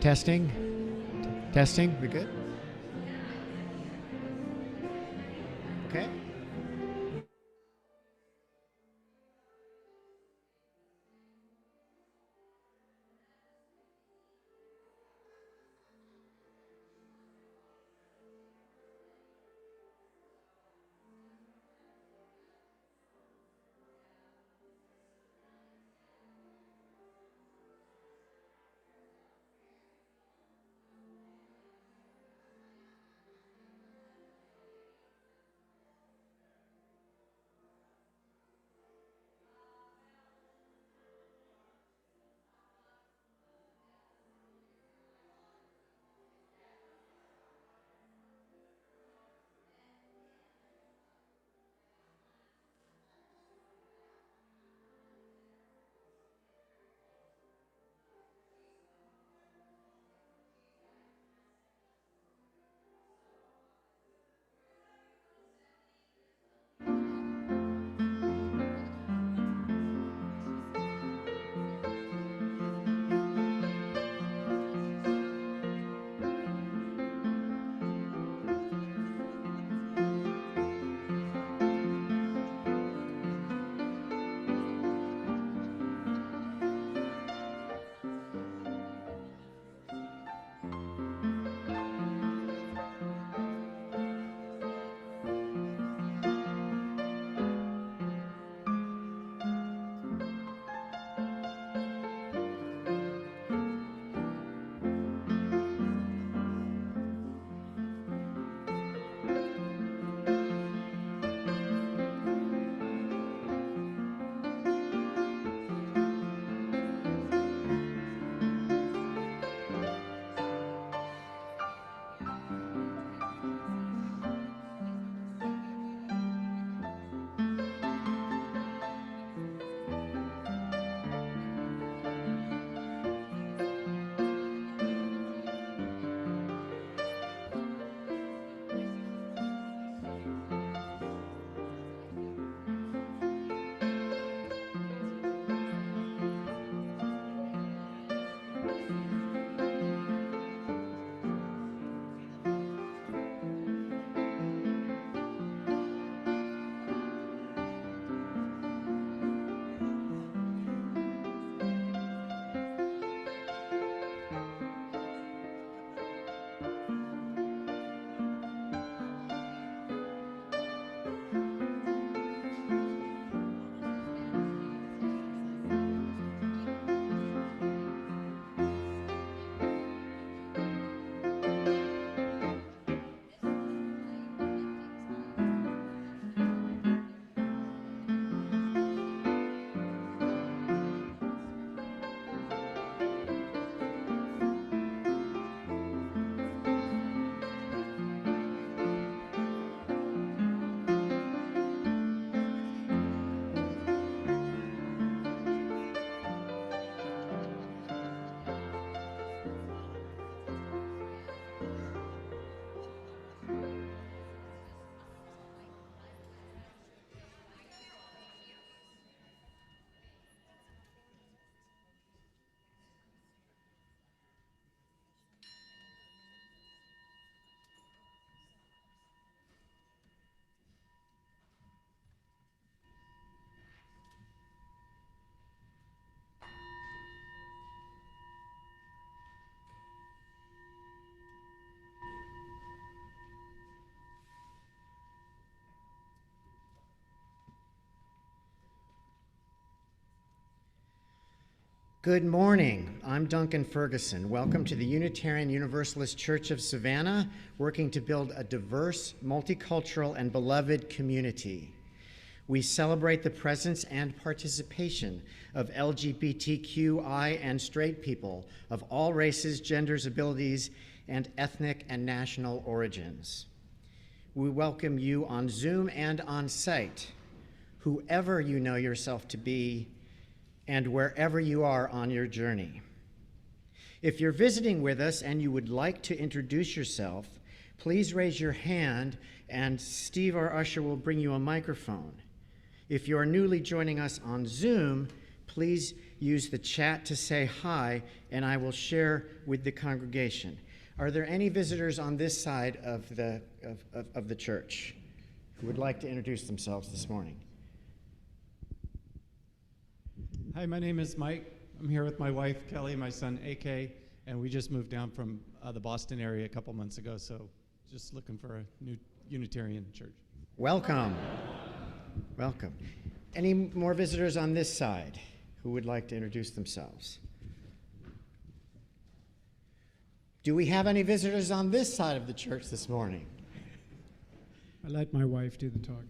Testing? Testing? We good? Okay. Good morning. I'm Duncan Ferguson. Welcome to the Unitarian Universalist Church of Savannah, working to build a diverse, multicultural, and beloved community. We celebrate the presence and participation of LGBTQI and straight people of all races, genders, abilities, and ethnic and national origins. We welcome you on Zoom and on site, whoever you know yourself to be, and wherever you are on your journey. If you're visiting with us and you would like to introduce yourself, please raise your hand and Steve, our usher, will bring you a microphone. If you are newly joining us on Zoom, please use the chat to say hi, and I will share with the congregation. Are there any visitors on this side of the church who would like to introduce themselves this morning? Hi, my name is Mike. I'm here with my wife, Kelly, and my son, AK, and we just moved down from the Boston area a couple months ago, so just looking for a new Unitarian church. Welcome. Welcome. Any more visitors on this side who would like to introduce themselves? Do we have any visitors on this side of the church this morning? I let my wife do the talking.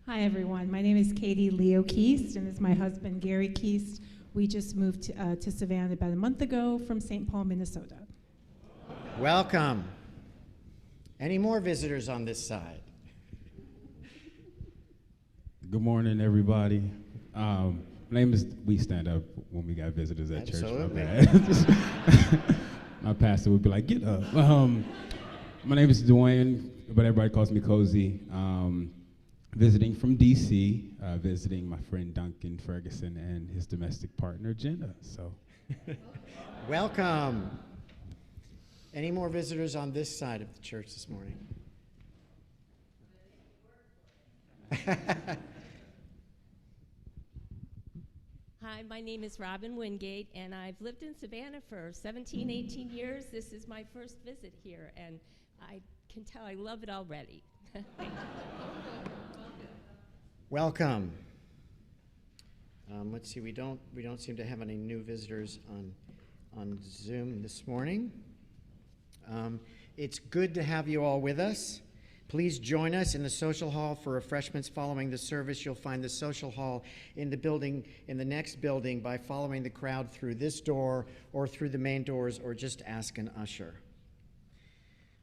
Hi, everyone. My name is Katie Leo Keast, and this is my husband, Gary Keast. We just moved to Savannah about a month ago from St. Paul, Minnesota. Welcome. Any more visitors on this side? Good morning, everybody. My name is, we stand up when we got visitors at Absolutely. Church. My pastor would be like, get up. My name is Dwayne, but everybody calls me Cozy. Visiting from D.C., visiting my friend Duncan Ferguson and his domestic partner, Jenna. So, Welcome. Any more visitors on this side of the church this morning? Hi, my name is Robin Wingate, and I've lived in Savannah for 17, 18 years. This is my first visit here, and I can tell I love it already. Thank you. Welcome. Let's see. We don't seem to have any new visitors on Zoom this morning. It's good to have you all with us. Please join us in the social hall for refreshments following the service. You'll find the social hall in the next building by following the crowd through this door or through the main doors, or just ask an usher.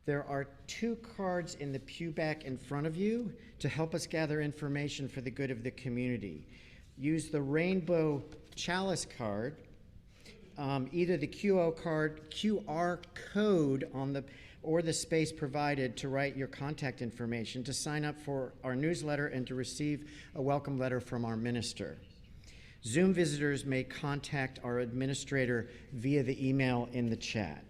There are 2 cards in the pew back in front of you to help us gather information for the good of the community. Use the rainbow chalice card, either the QR code or the space provided to write your contact information, to sign up for our newsletter, and to receive a welcome letter from our minister. Zoom visitors may contact our administrator via the email in the chat.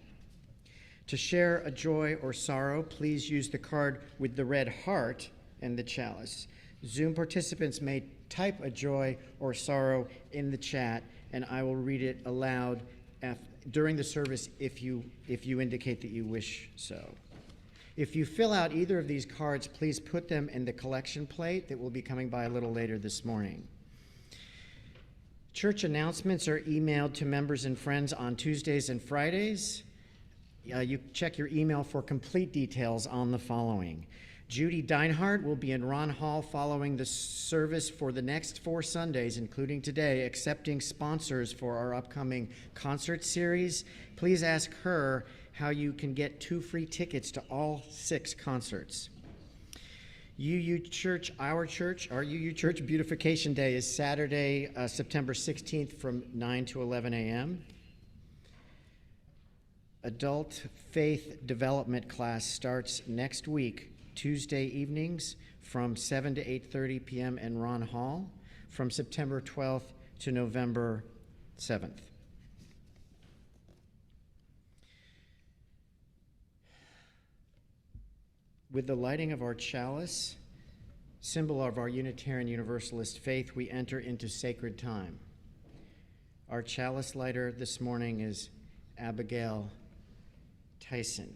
To share a joy or sorrow, please use the card with the red heart and the chalice. Zoom participants may type a joy or sorrow in the chat, and I will read it aloud during the service if you indicate that you wish so. If you fill out either of these cards, please put them in the collection plate that will be coming by a little later this morning. Church announcements are emailed to members and friends on Tuesdays and Fridays. You check your email for complete details on the following. Judy Deinhardt will be in Ron Hall following the service for the next 4 Sundays, including today, accepting sponsors for our upcoming concert series. Please ask her how you can get 2 free tickets to all 6 concerts. UU Church, our UU Church Beautification Day is Saturday, September 16th from 9 to 11 a.m. Adult Faith Development class starts next week, Tuesday evenings from 7 to 8:30 p.m. in Ron Hall, from September 12th to November 7th. With the lighting of our chalice, symbol of our Unitarian Universalist faith, we enter into sacred time. Our chalice lighter this morning is Abigail Tyson.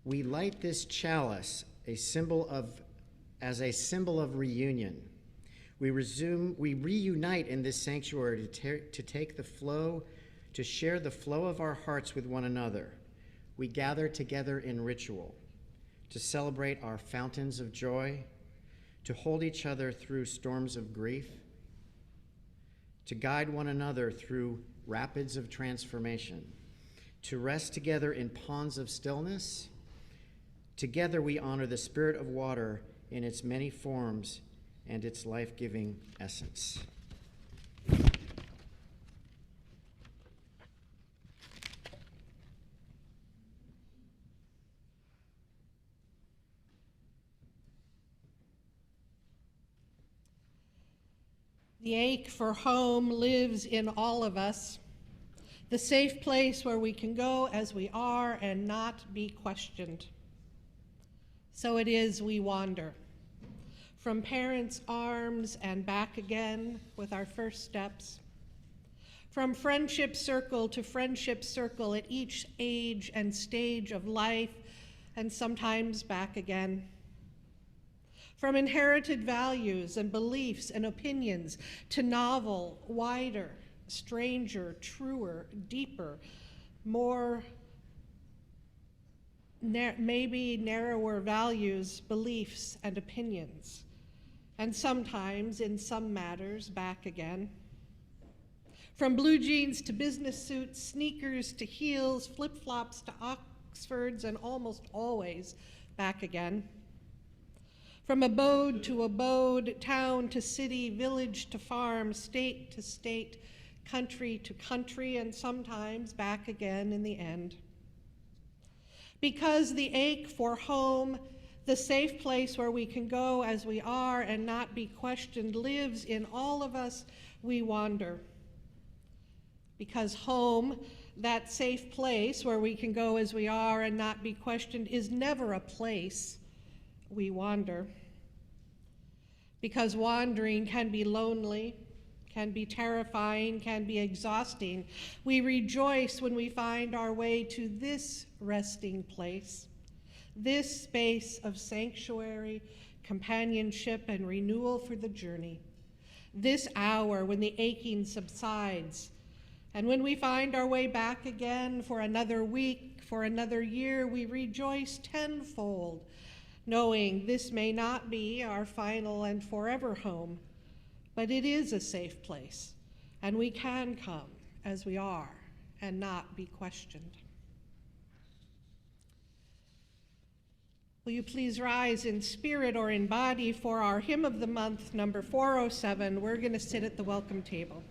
We light this chalice as a symbol of reunion. We reunite in this sanctuary to take the flow, to share the flow of our hearts with one another. We gather together in ritual to celebrate our fountains of joy, to hold each other through storms of grief, to guide one another through rapids of transformation, to rest together in ponds of stillness. Together we honor the spirit of water in its many forms and its life-giving essence. The ache for home lives in all of us, the safe place where we can go as we are and not be questioned. So it is we wander, from parents' arms and back again with our first steps, from friendship circle to friendship circle at each age and stage of life, and sometimes back again. From inherited values and beliefs and opinions to novel, wider, stranger, truer, deeper, more, maybe narrower values, beliefs, and opinions. And sometimes, in some matters, back again. From blue jeans to business suits, sneakers to heels, flip-flops to Oxfords, and almost always back again. From abode to abode, town to city, village to farm, state to state, country to country, and sometimes back again in the end. Because the ache for home, the safe place where we can go as we are and not be questioned, lives in all of us, we wander. Because home, that safe place where we can go as we are and not be questioned, is never a place, we wander. Because wandering can be lonely, can be terrifying, can be exhausting, we rejoice when we find our way to this resting place, this space of sanctuary, companionship, and renewal for the journey, this hour when the aching subsides, and when we find our way back again for another week, for another year, we rejoice tenfold, knowing this may not be our final and forever home, but it is a safe place, and we can come as we are and not be questioned. Will you please rise in spirit or in body for our hymn of the month, number 407. We're going to sit at the welcome table.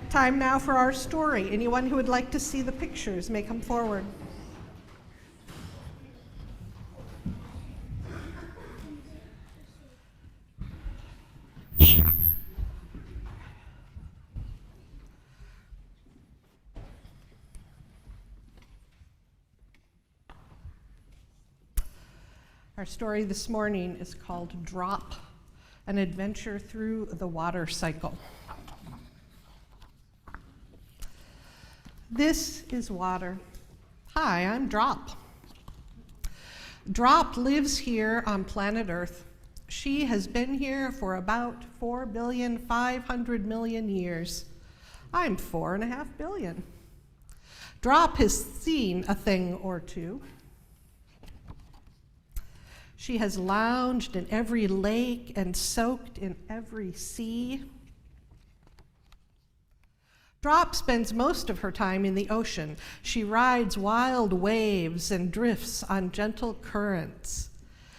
Time now for our story. Anyone who would like to see the pictures may come forward. Our story this morning is called Drop, an adventure through the water cycle. This is water. Hi, I'm Drop. Drop lives here on planet Earth. She has been here for about 4,500,000,000 years. I'm 4.5 billion. Drop has seen a thing or two. She has lounged in every lake and soaked in every sea. Drop spends most of her time in the ocean. She rides wild waves and drifts on gentle currents.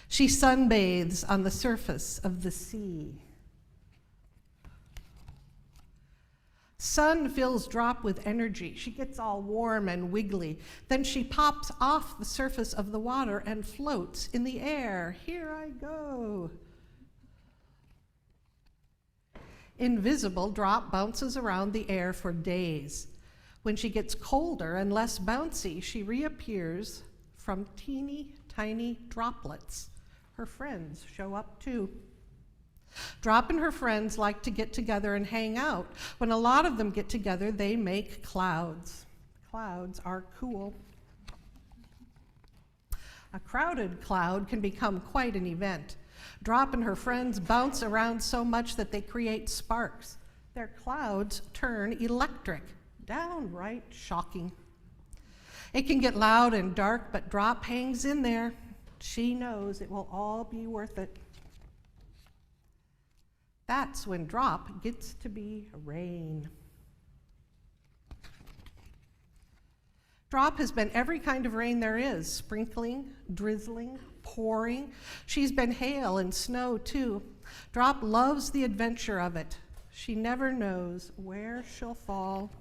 She sunbathes on the surface of the sea. Sun fills Drop with energy. She gets all warm and wiggly. Then she pops off the surface of the water and floats in the air. Here I go. Invisible, Drop bounces around the air for days. When she gets colder and less bouncy, she reappears from teeny tiny droplets. Her friends show up too. Drop and her friends like to get together and hang out. When a lot of them get together, they make clouds. Clouds are cool. A crowded cloud can become quite an event. Drop and her friends bounce around so much that they create sparks. Their clouds turn electric. Downright shocking. It can get loud and dark, but Drop hangs in there. She knows it will all be worth it. That's when Drop gets to be rain. Drop has been every kind of rain there is, sprinkling, drizzling, pouring. She's been hail and snow too. Drop loves the adventure of it. She never knows where she'll fall.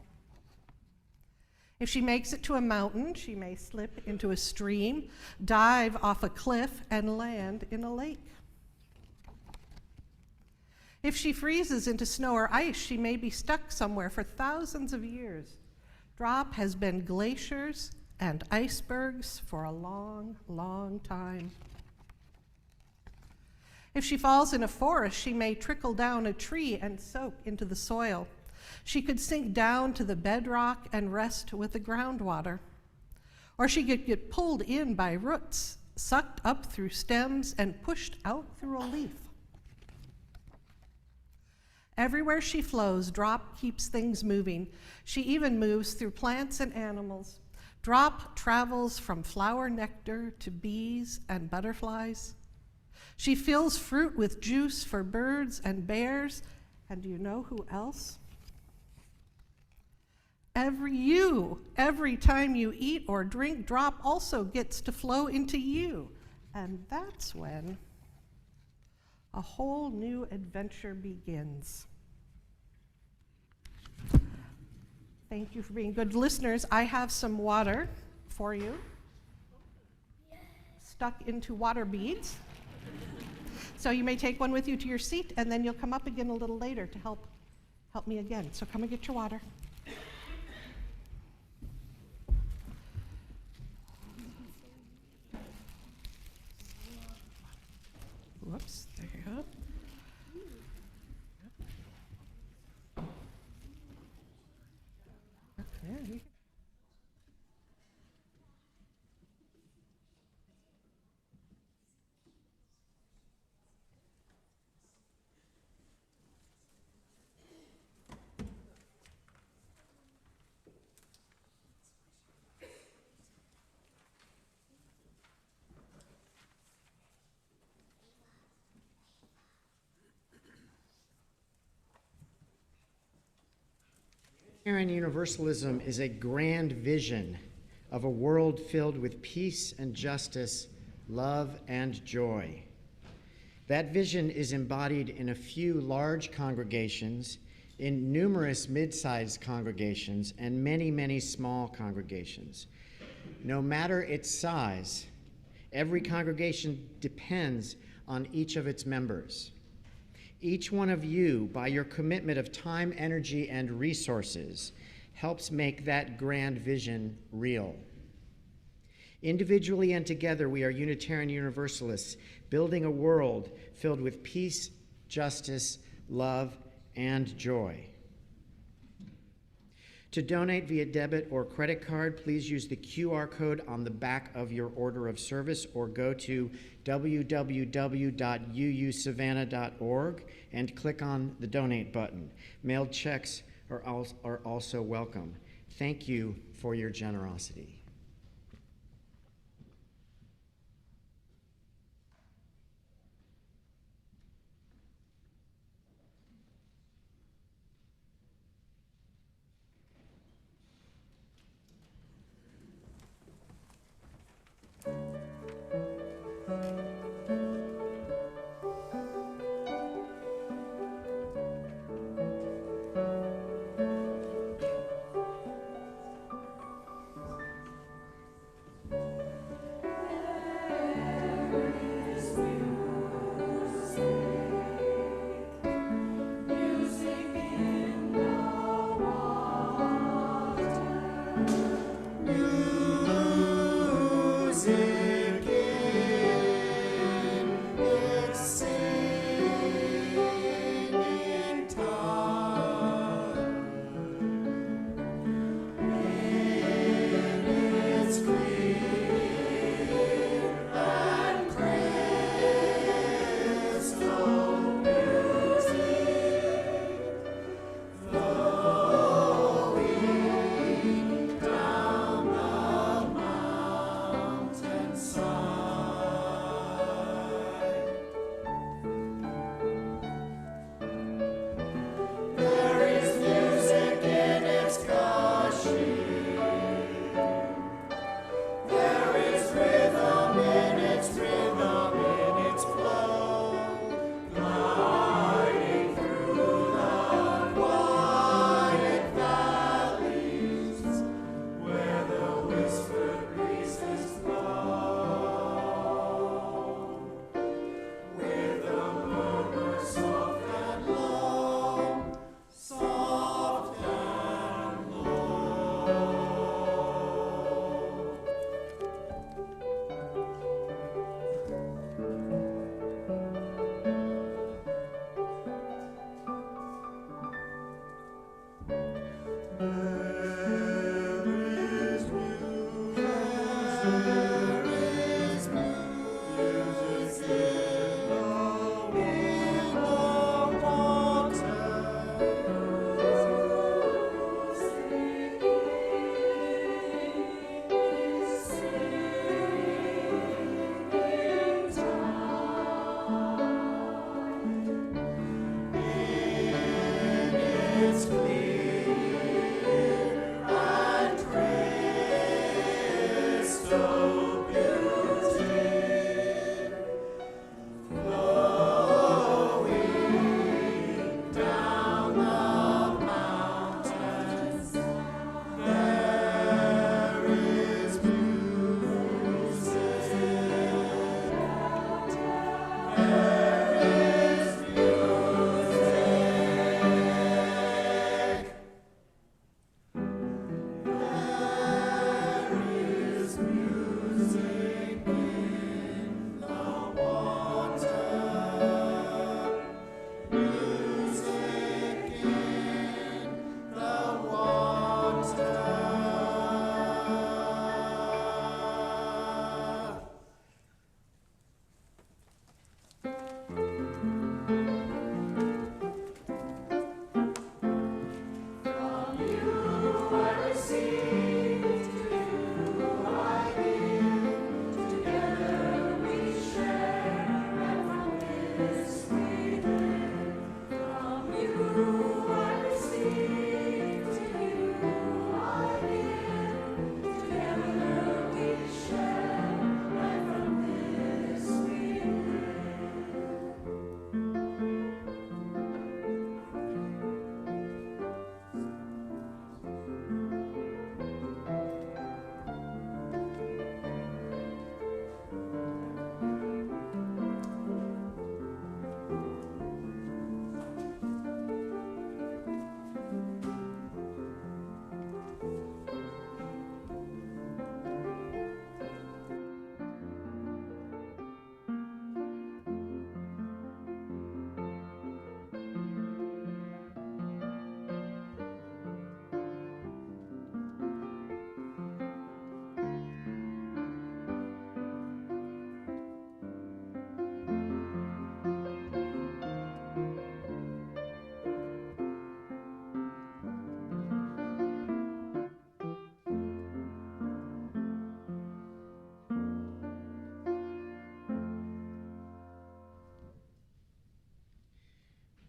If she makes it to a mountain, she may slip into a stream, dive off a cliff, and land in a lake. If she freezes into snow or ice, she may be stuck somewhere for thousands of years. Drop has been glaciers and icebergs for a long, long time. If she falls in a forest, she may trickle down a tree and soak into the soil. She could sink down to the bedrock and rest with the groundwater. Or she could get pulled in by roots, sucked up through stems, and pushed out through a leaf. Everywhere she flows, Drop keeps things moving. She even moves through plants and animals. Drop travels from flower nectar to bees and butterflies. She fills fruit with juice for birds and bears. And do you know who else? Every time you eat or drink, Drop also gets to flow into you. And that's when a whole new adventure begins. Thank you for being good listeners. I have some water for you, stuck into water beads. So you may take one with you to your seat, and then you'll come up again a little later to help me again. So come and get your water. Whoops, there you go. Okay. Unitarian Universalism is a grand vision of a world filled with peace and justice, love and joy. That vision is embodied in a few large congregations, in numerous mid-sized congregations, and many, many small congregations. No matter its size, every congregation depends on each of its members. Each one of you, by your commitment of time, energy, and resources, helps make that grand vision real. Individually and together, we are Unitarian Universalists, building a world filled with peace, justice, love, and joy. To donate via debit or credit card, please use the QR code on the back of your order of service or go to www.uusavannah.org and click on the donate button. Mailed checks are also welcome. Thank you for your generosity.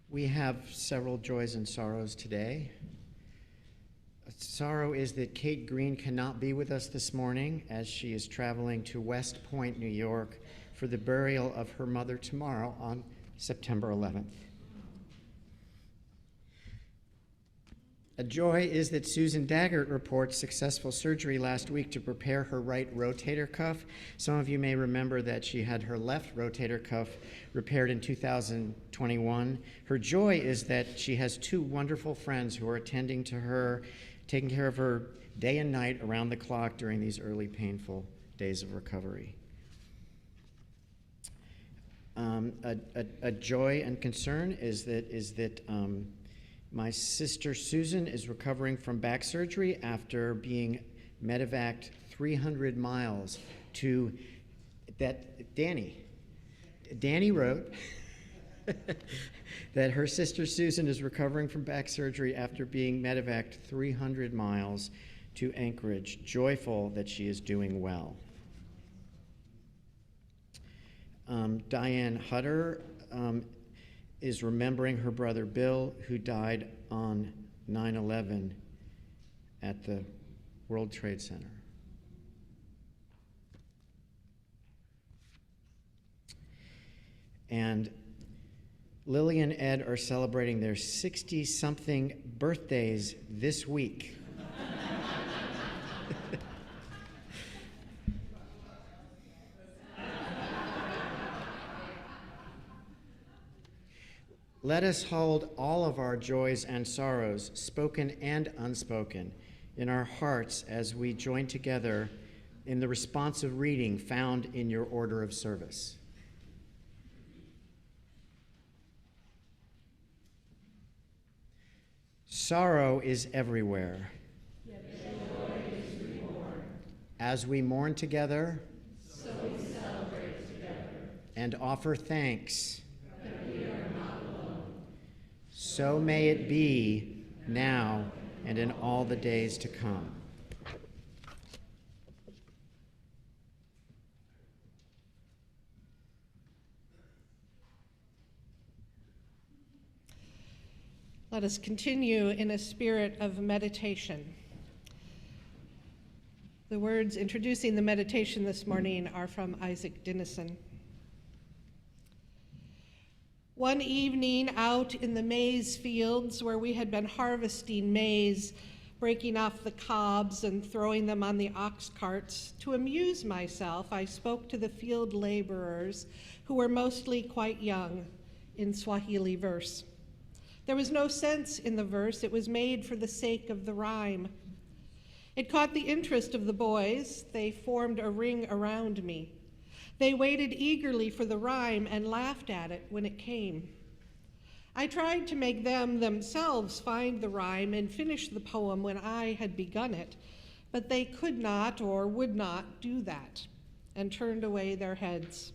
We have several joys and sorrows today. Sorrow is that Kate Green cannot be with us this morning as she is traveling to West Point, New York for the burial of her mother tomorrow on September 11th. A joy is that Susan Daggert reports successful surgery last week to prepare her right rotator cuff. Some of you may remember that she had her left rotator cuff repaired in 2021. Her joy is that she has two wonderful friends who are attending to her, taking care of her day and night around the clock during these early painful days of recovery. A joy and concern is that my sister Susan is recovering from back surgery after being medevaced 300 miles to that Danny wrote that her sister Susan is recovering from back surgery after being medevaced 300 miles to Anchorage, joyful that she is doing well. Diane Hutter is remembering her brother Bill, who died on 9/11 at the World Trade Center. And Lily and Ed are celebrating their 60-something birthdays this week. Let us hold all of our joys and sorrows, spoken and unspoken, in our hearts as we join together in the responsive reading found in your order of service. Sorrow is everywhere. Yet joy is reborn. As we mourn together, So we celebrate together. and offer thanks, That we are not alone. so may it be now and in all the days to come. Let us continue in a spirit of meditation. The words introducing the meditation this morning are from Isaac Dinesen. One evening out in the maize fields where we had been harvesting maize, breaking off the cobs and throwing them on the ox carts, to amuse myself, I spoke to the field laborers, who were mostly quite young, in Swahili verse. There was no sense in the verse. It was made for the sake of the rhyme. It caught the interest of the boys. They formed a ring around me. They waited eagerly for the rhyme and laughed at it when it came. I tried to make them themselves find the rhyme and finish the poem when I had begun it, but they could not or would not do that and turned away their heads.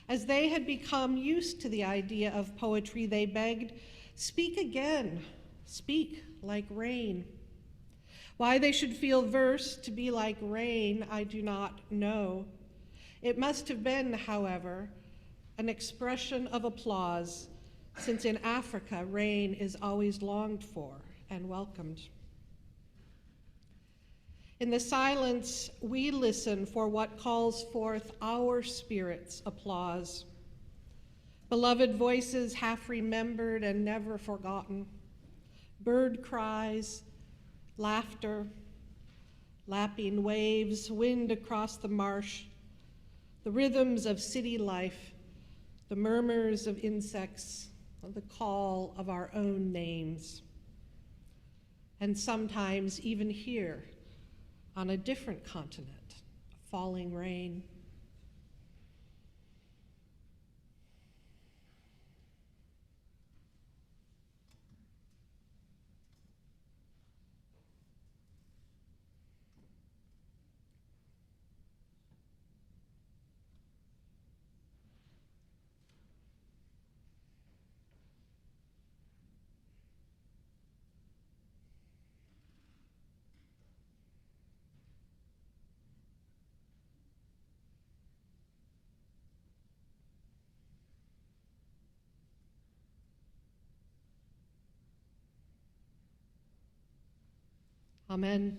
As they had become used to the idea of poetry, they begged, "Speak again, speak like rain." Why they should feel verse to be like rain, I do not know. It must have been, however, an expression of applause, since in Africa, rain is always longed for and welcomed. In the silence, we listen for what calls forth our spirit's applause. Beloved voices half remembered and never forgotten. Bird cries, laughter, lapping waves, wind across the marsh, the rhythms of city life, the murmurs of insects, the call of our own names. And sometimes even here, on a different continent, falling rain. Amen.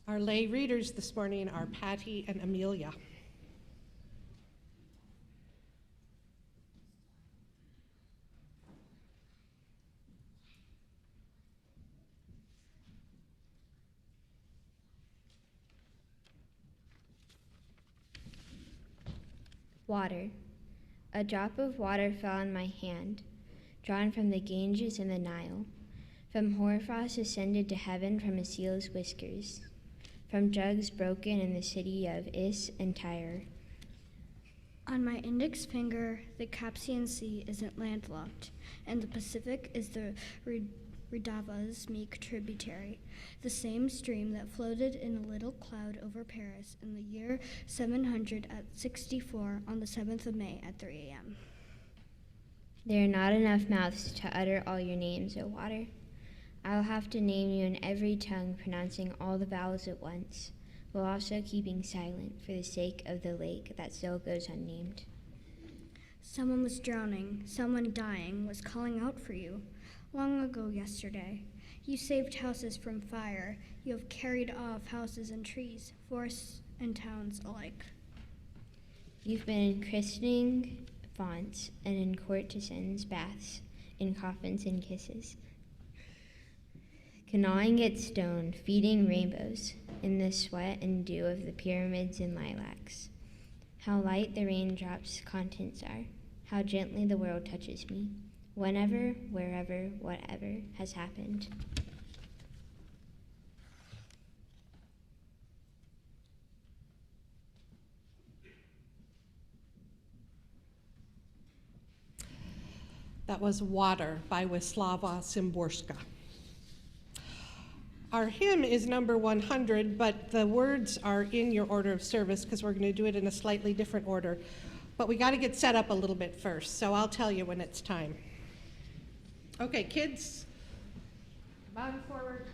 Our lay readers this morning are Patty and Amelia. Water. A drop of water fell on my hand, drawn from the Ganges and the Nile, from hoarfrost ascended to heaven from a seal's whiskers, from jugs broken in the city of Is and Tyre. On my index finger, the Caspian Sea isn't landlocked, and the Pacific is the Redava's meek tributary, the same stream that floated in a little cloud over Paris in the year 764 on the 7th of May at 3 a.m. There are not enough mouths to utter all your names, O water. I'll have to name you in every tongue, pronouncing all the vowels at once, while also keeping silent for the sake of the lake that still goes unnamed. Someone was drowning, someone dying was calling out for you. Long ago yesterday, you saved houses from fire. You have carried off houses and trees, forests and towns alike. You've been in christening fonts and in courtesans' baths, in coffins and kisses, canoeing at stone, feeding rainbows, in the sweat and dew of the pyramids and lilacs. How light the raindrops' contents are, how gently the world touches me, whenever, wherever, whatever has happened. That was Water by Wisława Szymborska. Our hymn is number 100, but the words are in your order of service because we're going to do it in a slightly different order. But we got to get set up a little bit first, so I'll tell you when it's time. Okay, kids, come on forward.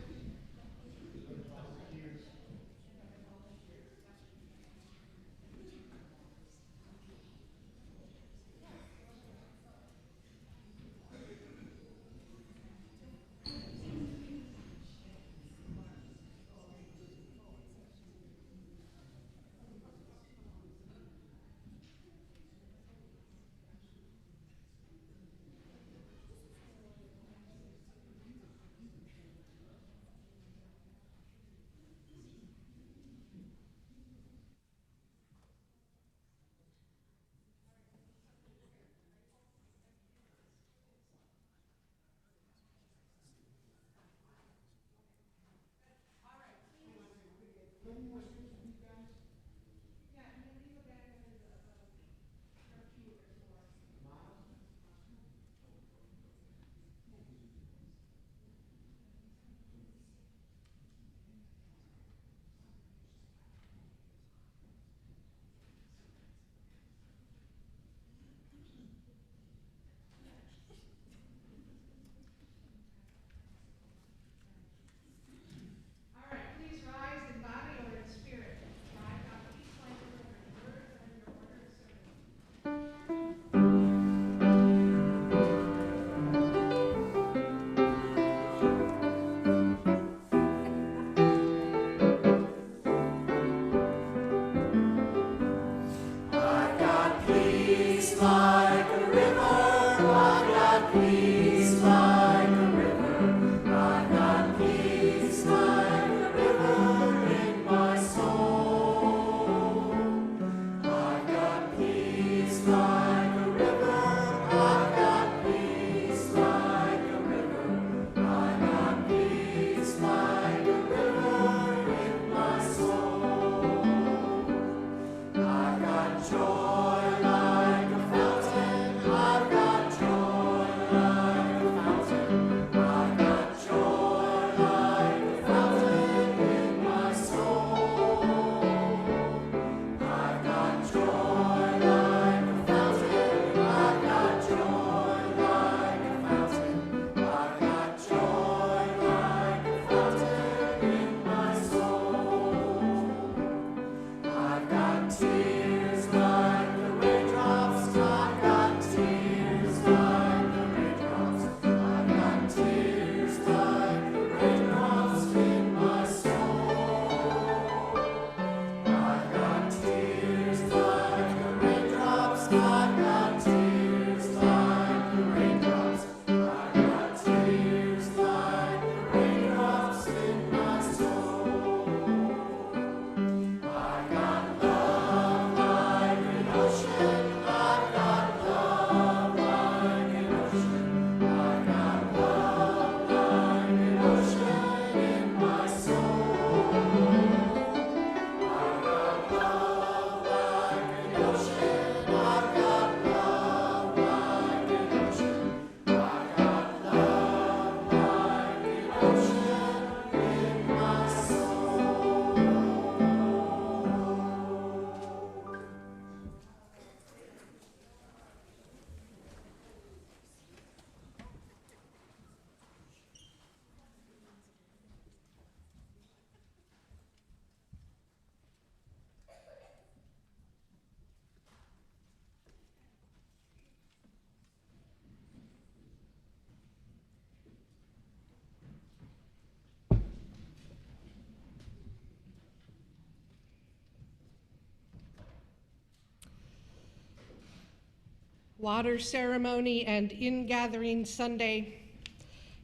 water ceremony and ingathering Sunday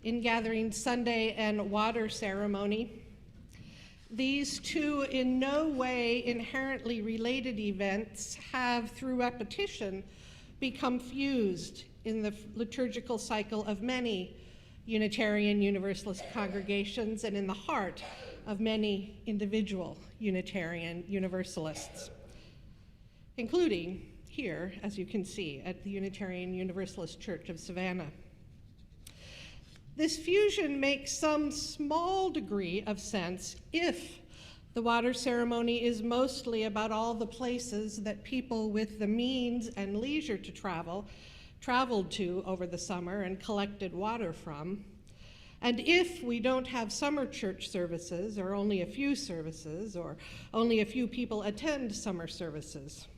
and water ceremony. These two in no way inherently related events have, through repetition, become fused in the liturgical cycle of many Unitarian Universalist congregations and in the heart of many individual Unitarian Universalists, including here, as you can see, at the Unitarian Universalist Church of Savannah. This fusion makes some small degree of sense if the water ceremony is mostly about all the places that people with the means and leisure to traveled to over the summer and collected water from. And if we don't have summer church services, or only a few services, or only a few people attend summer services.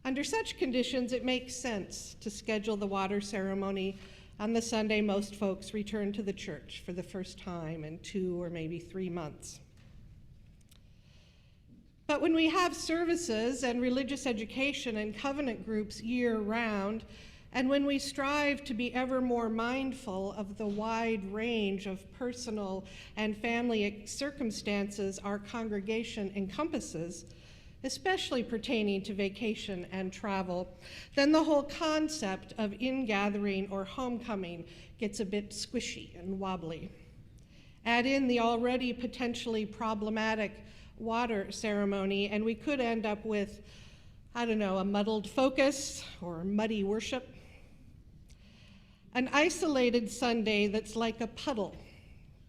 Under such conditions, it makes sense to schedule the water ceremony on the Sunday most folks return to the church for the first time in 2 or maybe 3 months. But when we have services and religious education and covenant groups year-round, and when we strive to be ever more mindful of the wide range of personal and family circumstances our congregation encompasses, especially pertaining to vacation and travel, then the whole concept of ingathering or homecoming gets a bit squishy and wobbly. Add in the already potentially problematic water ceremony, and we could end up with, I don't know, a muddled focus or muddy worship. An isolated Sunday that's like a puddle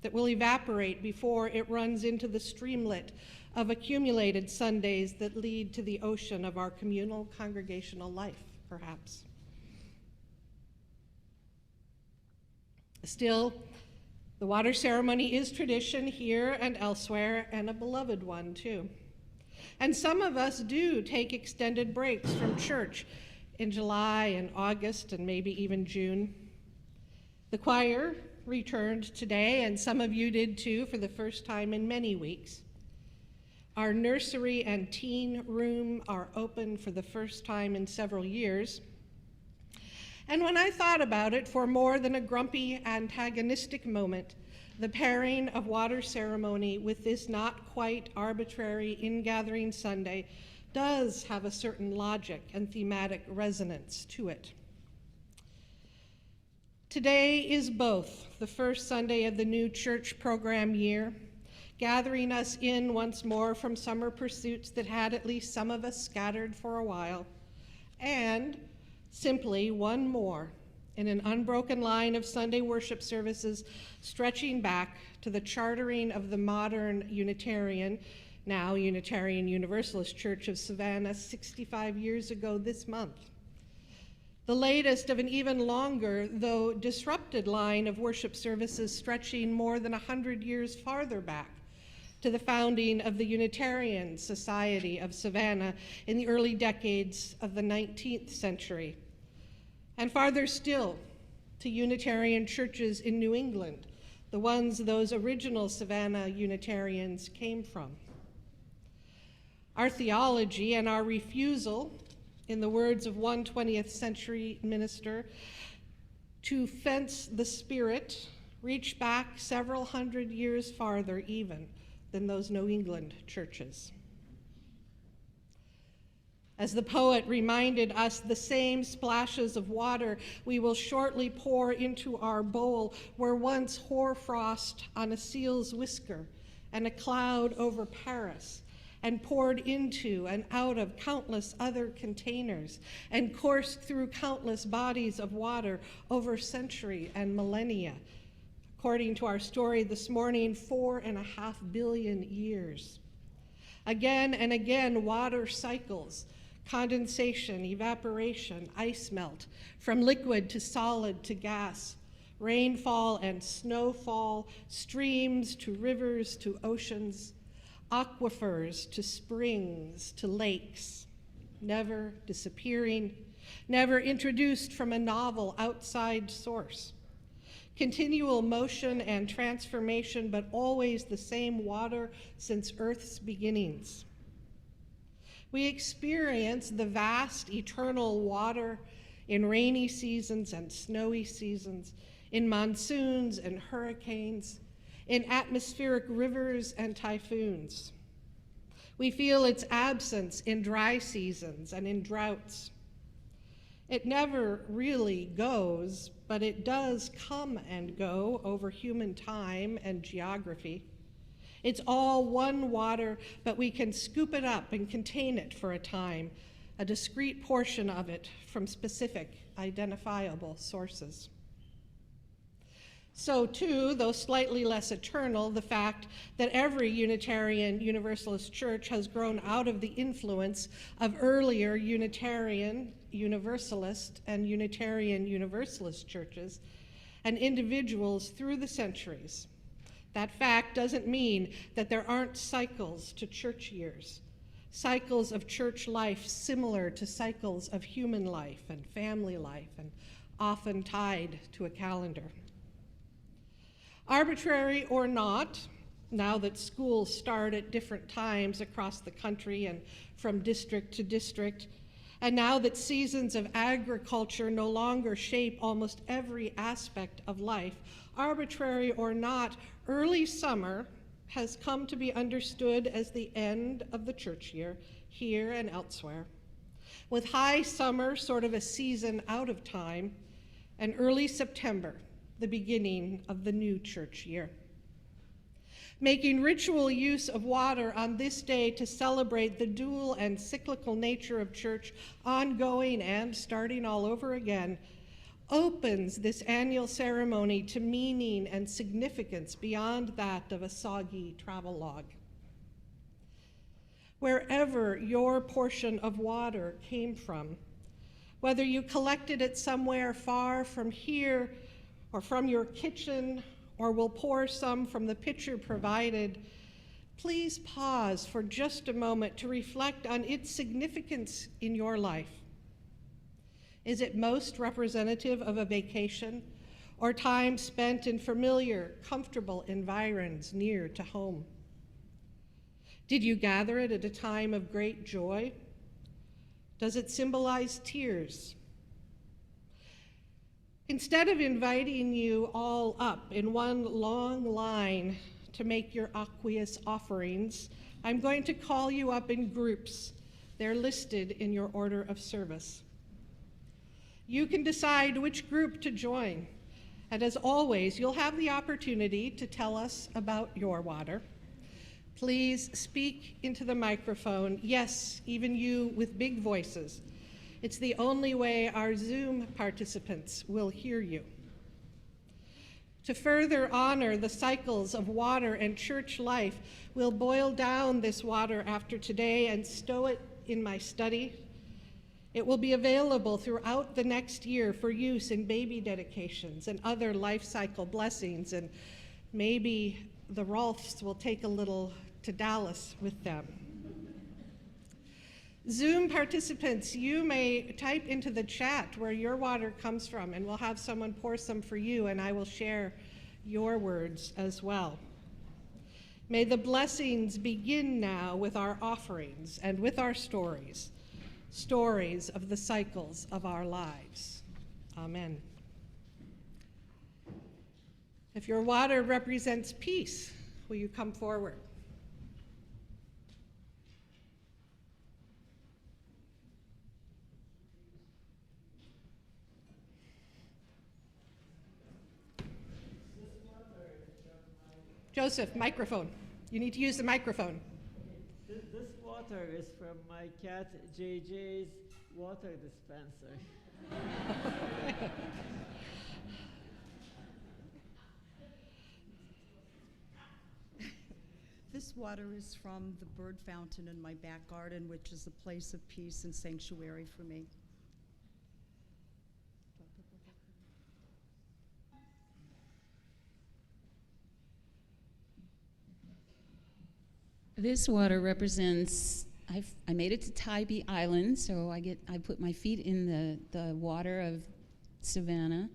that will evaporate before it runs into the streamlet of accumulated Sundays that lead to the ocean of our communal congregational life, perhaps. Still, the water ceremony is tradition here and elsewhere, and a beloved one too. And some of us do take extended breaks from church in July and August and maybe even June. The choir returned today, and some of you did too, for the first time in many weeks. Our nursery and teen room are open for the first time in several years. And when I thought about it for more than a grumpy, antagonistic moment, the pairing of water ceremony with this not quite arbitrary ingathering Sunday does have a certain logic and thematic resonance to it. Today is both the first Sunday of the new church program year, gathering us in once more from summer pursuits that had at least some of us scattered for a while, and simply one more in an unbroken line of Sunday worship services stretching back to the chartering of the modern Unitarian, now Unitarian Universalist Church of Savannah 65 years ago this month. The latest of an even longer, though disrupted, line of worship services stretching more than 100 years farther back to the founding of the Unitarian Society of Savannah in the early decades of the 19th century, and farther still to Unitarian churches in New England, the ones those original Savannah Unitarians came from. Our theology and our refusal, in the words of one 20th century minister, to fence the spirit, reach back several hundred years farther even than those New England churches. As the poet reminded us, the same splashes of water we will shortly pour into our bowl were once hoarfrost on a seal's whisker and a cloud over Paris, and poured into and out of countless other containers, and coursed through countless bodies of water over century and millennia. According to our story this morning, 4.5 billion years. Again and again, water cycles, condensation, evaporation, ice melt, from liquid to solid to gas, rainfall and snowfall, streams to rivers to oceans, aquifers to springs to lakes, never disappearing, never introduced from a novel outside source. Continual motion and transformation, but always the same water since Earth's beginnings. We experience the vast eternal water in rainy seasons and snowy seasons, in monsoons and hurricanes, in atmospheric rivers and typhoons. We feel its absence in dry seasons and in droughts. It never really goes, but it does come and go over human time and geography. It's all one water, but we can scoop it up and contain it for a time, a discrete portion of it from specific, identifiable sources. So too, though slightly less eternal, the fact that every Unitarian Universalist church has grown out of the influence of earlier Unitarian Universalist and Unitarian Universalist churches and individuals through the centuries. That fact doesn't mean that there aren't cycles to church years, cycles of church life similar to cycles of human life and family life, and often tied to a calendar. Arbitrary or not, now that schools start at different times across the country and from district to district, and now that seasons of agriculture no longer shape almost every aspect of life, arbitrary or not, early summer has come to be understood as the end of the church year, here and elsewhere. With high summer sort of a season out of time, and early September, the beginning of the new church year. Making ritual use of water on this day to celebrate the dual and cyclical nature of church, ongoing and starting all over again, opens this annual ceremony to meaning and significance beyond that of a soggy travelogue. Wherever your portion of water came from, whether you collected it somewhere far from here or from your kitchen, or will pour some from the pitcher provided, please pause for just a moment to reflect on its significance in your life. Is it most representative of a vacation or time spent in familiar, comfortable environs near to home? Did you gather it at a time of great joy? Does it symbolize tears? Instead of inviting you all up in one long line to make your aqueous offerings, I'm going to call you up in groups. They're listed in your order of service. You can decide which group to join, and as always, you'll have the opportunity to tell us about your water. Please speak into the microphone, yes, even you with big voices. It's the only way our Zoom participants will hear you. To further honor the cycles of water and church life, we'll boil down this water after today and stow it in my study. It will be available throughout the next year for use in baby dedications and other life cycle blessings, and maybe the Rolfs will take a little to Dallas with them. Zoom participants, you may type into the chat where your water comes from, and we'll have someone pour some for you, and I will share your words as well. May the blessings begin now with our offerings and with our stories, stories of the cycles of our lives. Amen. If your water represents peace, will you come forward? Joseph, microphone. You need to use the microphone. This water is from my cat JJ's water dispenser. This water is from the bird fountain in my back garden, which is a place of peace and sanctuary for me. This water represents, I made it to Tybee Island, so I put my feet in the water of Savannah,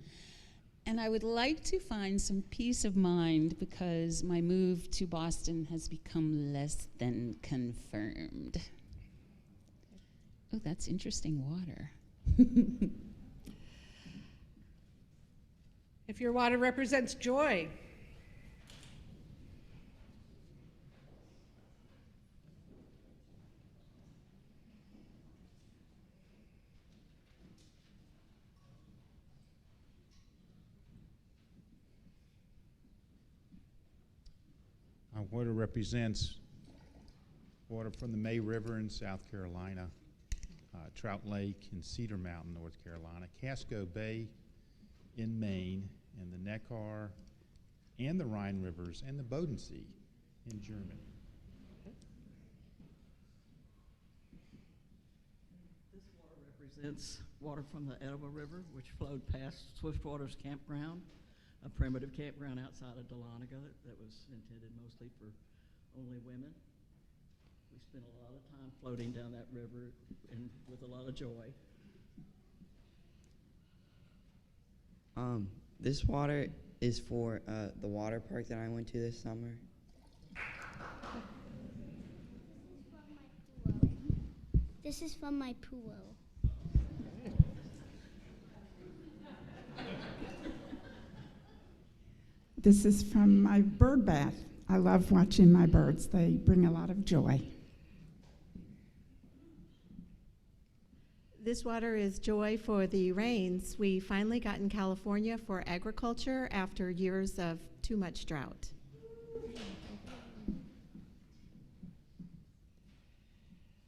and I would like to find some peace of mind because my move to Boston has become less than confirmed. Oh, that's interesting water. If your water represents joy, our water represents water from the May River in South Carolina, Trout Lake in Cedar Mountain, North Carolina, Casco Bay in Maine, and the Neckar and the Rhine Rivers and the Bodensee in Germany. This water represents water from the Etowah River, which flowed past Swiftwater's campground, a primitive campground outside of Dahlonega that was intended mostly for only women. We spent a lot of time floating down that river and with a lot of joy. This water is for the water park that I went to this summer. This is from my pool. This is from my bird bath. I love watching my birds. They bring a lot of joy. This water is joy for the rains we finally got in California for agriculture after years of too much drought.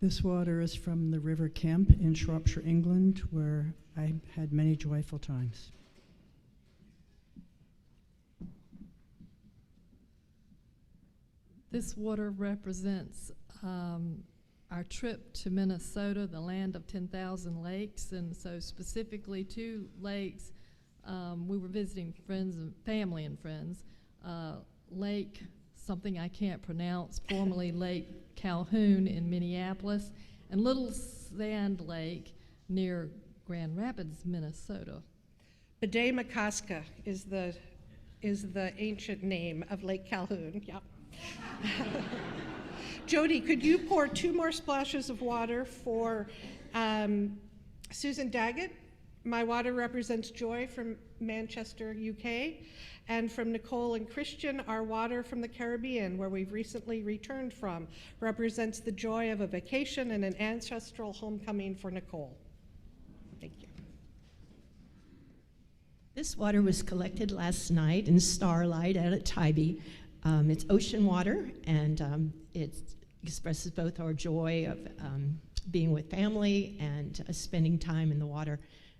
This water is from the River Kemp in Shropshire, England, where I had many joyful times. This water represents our trip to Minnesota, the land of 10,000 lakes, and so specifically 2 lakes. We were visiting friends and family and friends. Lake, something I can't pronounce, formerly Lake Calhoun in Minneapolis, and Little Sand Lake near Grand Rapids, Minnesota. Bede-Makaska is the ancient name of Lake Calhoun. Yep. Jody, could you pour 2 more splashes of water for Susan Daggett? My water represents joy from Manchester, UK. And from Nicole and Christian, our water from the Caribbean, where we've recently returned from, represents the joy of a vacation and an ancestral homecoming for Nicole. Thank you. This water was collected last night in starlight out at Tybee. It's ocean water, and it expresses both our joy of being with family and spending time in the water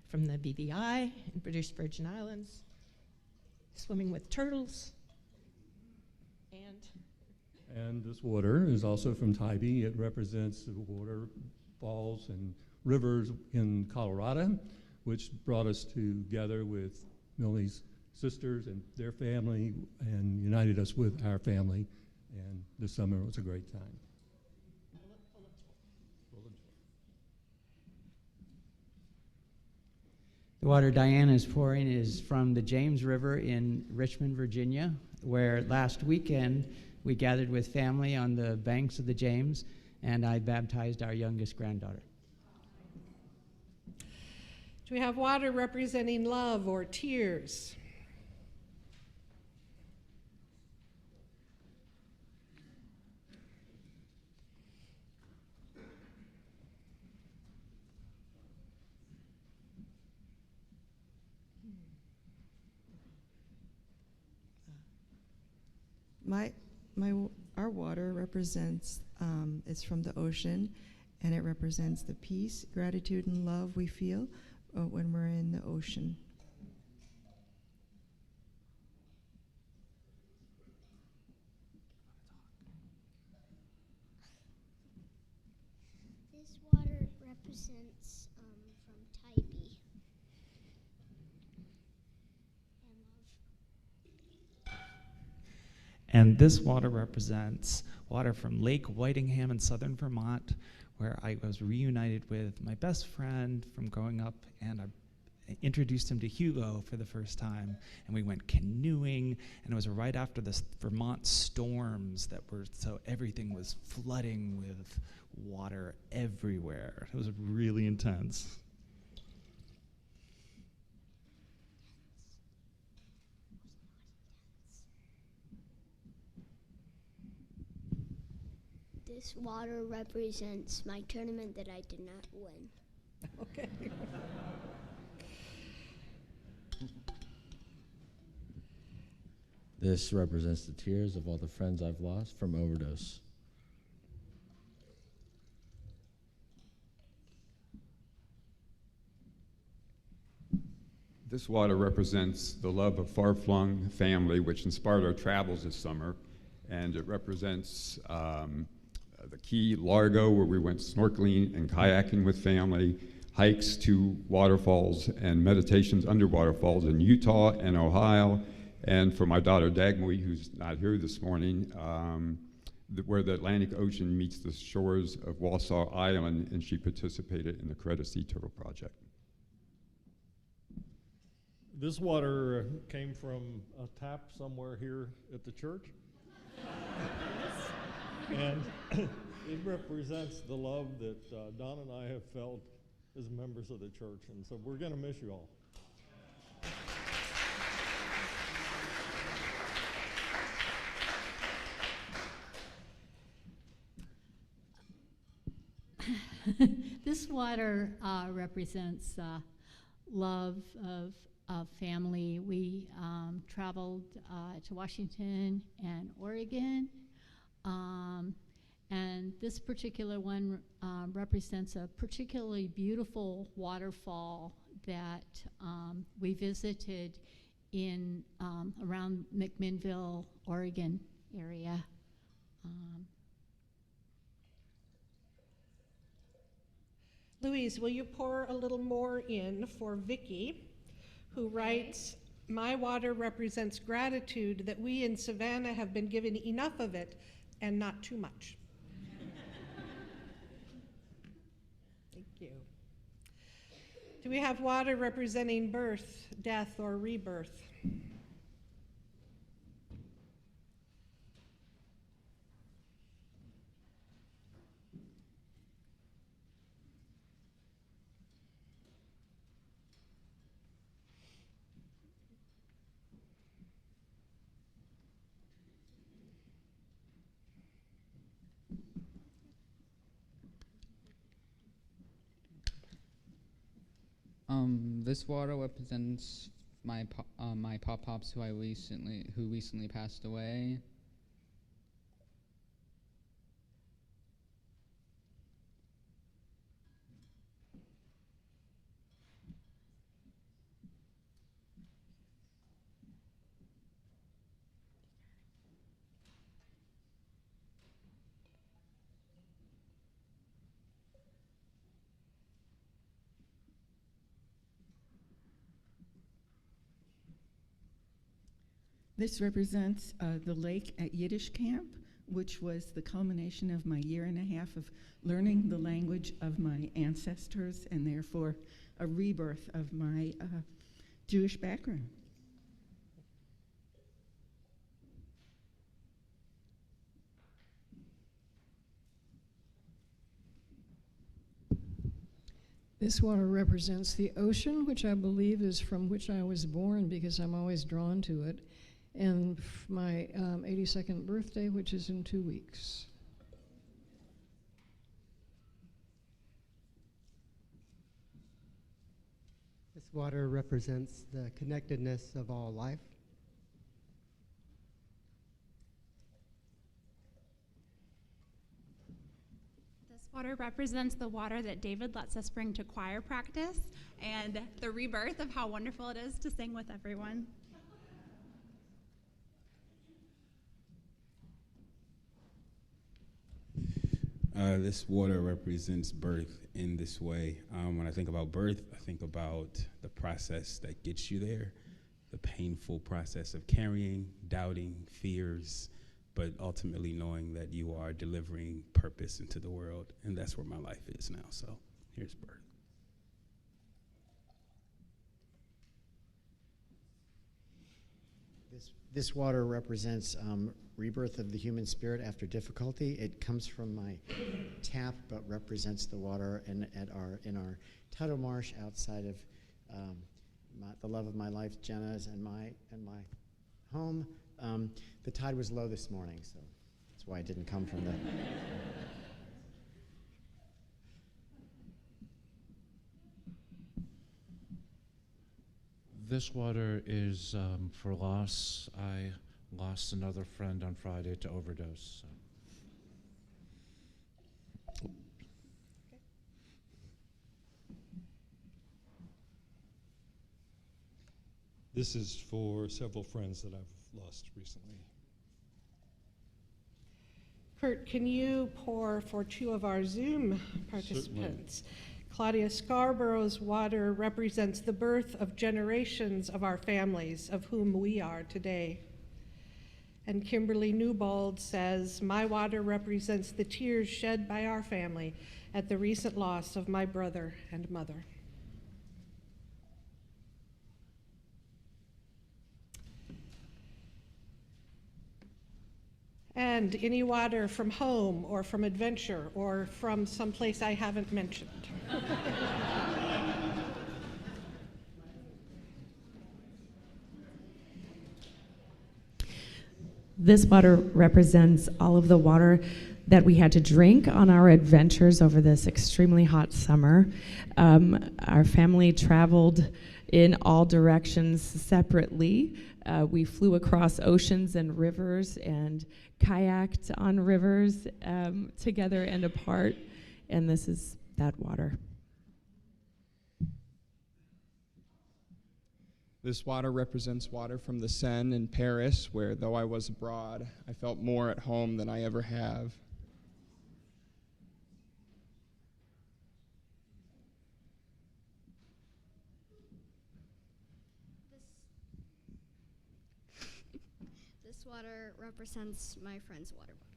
from the BVI in British Virgin Islands, swimming with turtles, And this water is also from Tybee. It represents the waterfalls and rivers in Colorado, which brought us together with Millie's sisters and their family and united us with our family. And this summer was a great time. The water Diana is pouring is from the James River in Richmond, Virginia, where last weekend we gathered with family on the banks of the James, and I baptized our youngest granddaughter. Do we have water representing love or tears? Our water represents, it's from the ocean, and it represents the peace, gratitude, and love we feel when we're in the ocean. This water represents from Tybee. And this water represents water from Lake Whitingham in southern Vermont, where I was reunited with my best friend from growing up, and I introduced him to Hugo for the first time, and we went canoeing, and it was right after the Vermont storms that were, so everything was flooding with water everywhere. It was really intense. This water represents my tournament that I did not win. Okay. This represents the tears of all the friends I've lost from overdose. This water represents the love of far-flung family, which inspired our travels this summer, and it represents the Key Largo, where we went snorkeling and kayaking with family, hikes to waterfalls and meditations under waterfalls in Utah and Ohio, and for my daughter Dagmar, who's not here this morning, where the Atlantic Ocean meets the shores of Wausau Island, and she participated in the Coretta Sea Turtle Project. This water came from a tap somewhere here at the church. And it represents the love that Don and I have felt as members of the church. And so we're going to miss you all. This water represents love of family. We traveled to Washington and Oregon, and this particular one represents a particularly beautiful waterfall that we visited in around McMinnville, Oregon area. Louise, will you pour a little more in for Vicki, who writes, "My water represents gratitude that we in Savannah have been given enough of it and not too much." Thank you. Do we have water representing birth, death, or rebirth? This water represents my my pop-pops who recently passed away. This represents the lake at Yiddish camp, which was the culmination of my year and a half of learning the language of my ancestors, and therefore a rebirth of my Jewish background. This water represents the ocean, which I believe is from which I was born because I'm always drawn to it, and my 82nd birthday, which is in 2 weeks. This water represents the connectedness of all life. This water represents the water that David lets us bring to choir practice and the rebirth of how wonderful it is to sing with everyone. This water represents birth in this way. When I think about birth, I think about the process that gets you there, the painful process of carrying, doubting, fears, but ultimately knowing that you are delivering purpose into the world, and that's where my life is now. So here's birth. This water represents rebirth of the human spirit after difficulty. It comes from my tap, but represents the water in our tidal marsh outside of the love of my life, Jenna's, and my home. The tide was low this morning, so that's why it didn't come from the This water is for loss. I lost another friend on Friday to overdose. So. This is for several friends that I've lost recently. Kurt, can you pour for 2 of our Zoom participants? Certainly. Claudia Scarborough's water represents the birth of generations of our families, of whom we are today. And Kimberly Newbold says, my water represents the tears shed by our family at the recent loss of my brother and mother. And any water from home or from adventure or from someplace I haven't mentioned. This water represents all of the water that we had to drink on our adventures over this extremely hot summer. Our family traveled in all directions separately. We flew across oceans and rivers and kayaked on rivers together and apart, and this is that water. This water represents water from the Seine in Paris, where though I was abroad, I felt more at home than I ever have. This water represents my friend's water bottle.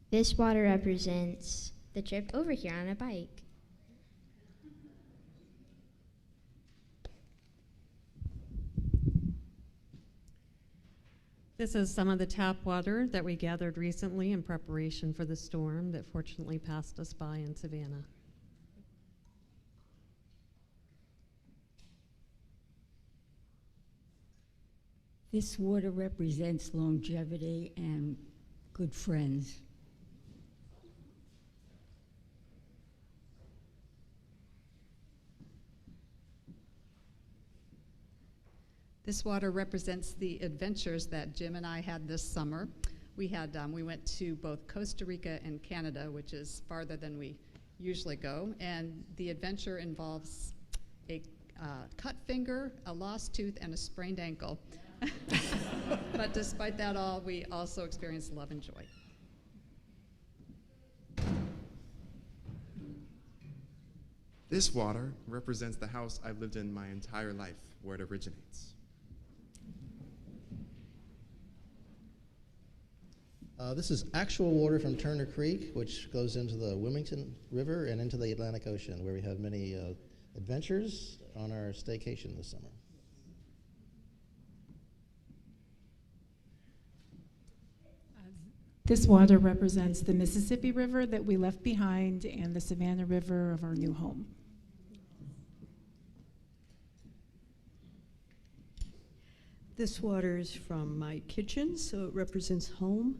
This water represents the trip over here on a bike. This is some of the tap water that we gathered recently in preparation for the storm that fortunately passed us by in Savannah. This water represents longevity and good friends. This water represents the adventures that Jim and I had this summer. We went to both Costa Rica and Canada, which is farther than we usually go, and the adventure involves a cut finger, a lost tooth, and a sprained ankle. But despite that all, we also experienced love and joy. This water represents the house I've lived in my entire life, where it originates. This is actual water from Turner Creek, which goes into the Wilmington River and into the Atlantic Ocean, where we had many adventures on our staycation this summer. This water represents the Mississippi River that we left behind and the Savannah River of our new home. This water is from my kitchen, so it represents home,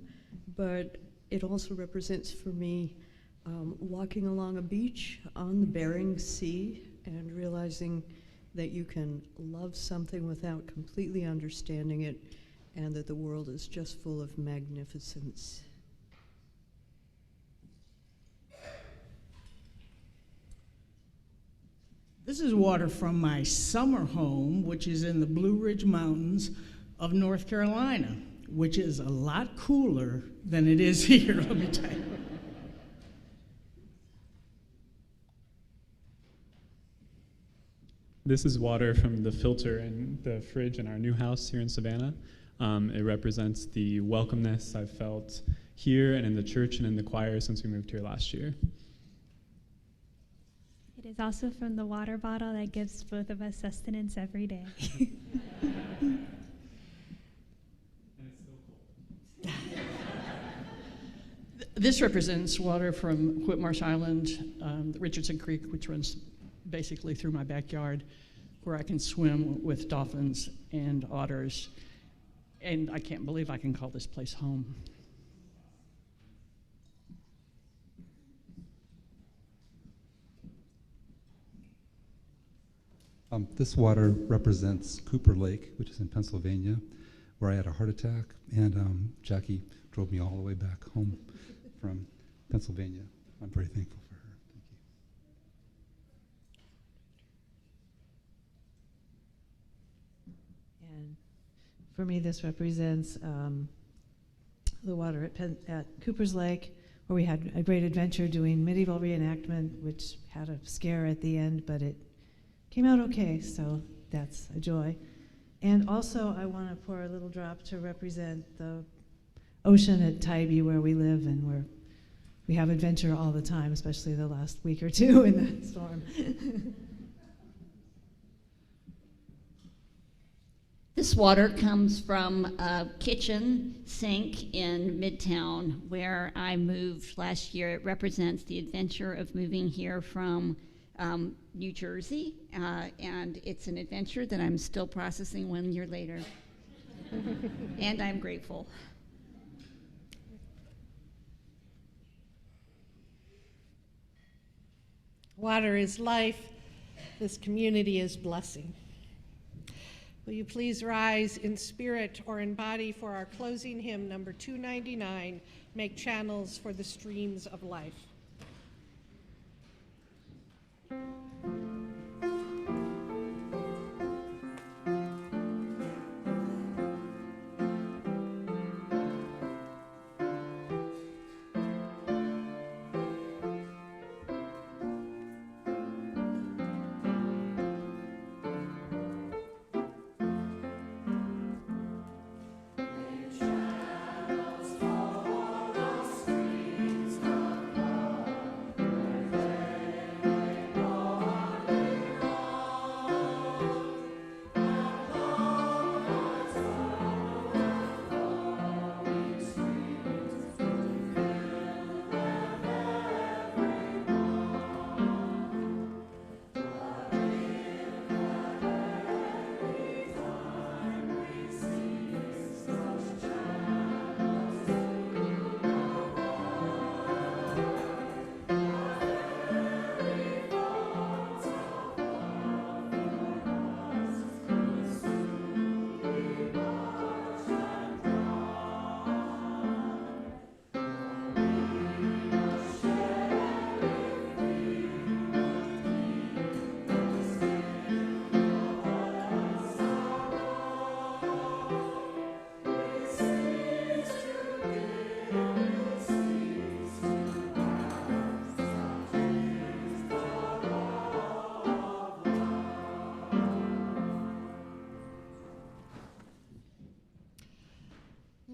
but it also represents for me walking along a beach on the Bering Sea and realizing that you can love something without completely understanding it, and that the world is just full of magnificence. This is water from my summer home, which is in the Blue Ridge Mountains of North Carolina, which is a lot cooler than it is here, let me tell you. This is water from the filter in the fridge in our new house here in Savannah. It represents the welcomeness I've felt here and in the church and in the choir since we moved here last year. It is also from the water bottle that gives both of us sustenance every day. This represents water from Whitmarsh Island, Richardson Creek, which runs basically through my backyard, where I can swim with dolphins and otters. And I can't believe I can call this place home. This water represents Cooper Lake, which is in Pennsylvania, where I had a heart attack, and Jackie drove me all the way back home from Pennsylvania. I'm very thankful for her. Thank you. And for me, this represents the water at Cooper's Lake, where we had a great adventure doing medieval reenactment, which had a scare at the end, but it came out okay, so that's a joy. And also, I want to pour a little drop to represent the ocean at Tybee, where we live, and where we have adventure all the time, especially the last week or two in the storm. This water comes from a kitchen sink in Midtown where I moved last year. It represents the adventure of moving here from New Jersey, and it's an adventure that I'm still processing 1 year later. And I'm grateful. Water is life. This community is blessing. Will you please rise in spirit or in body for our closing hymn, number 299, Make Channels for the Streams of Life.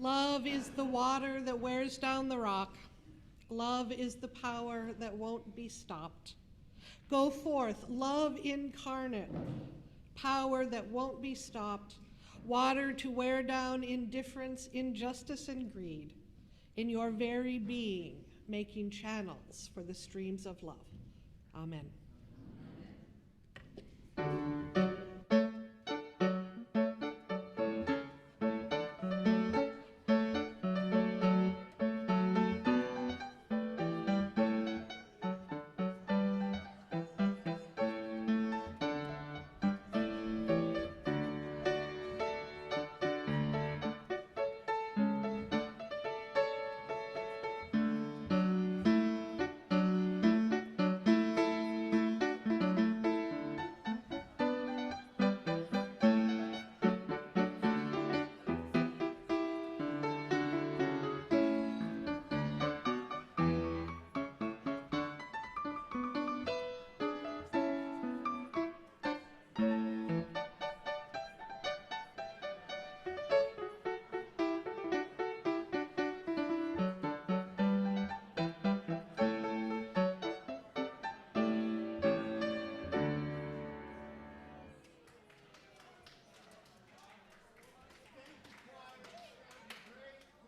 Love is the water that wears down the rock. Love is the power that won't be stopped. Go forth, love incarnate, power that won't be stopped, water to wear down indifference, injustice, and greed, in your very being, making channels for the streams of love. Amen.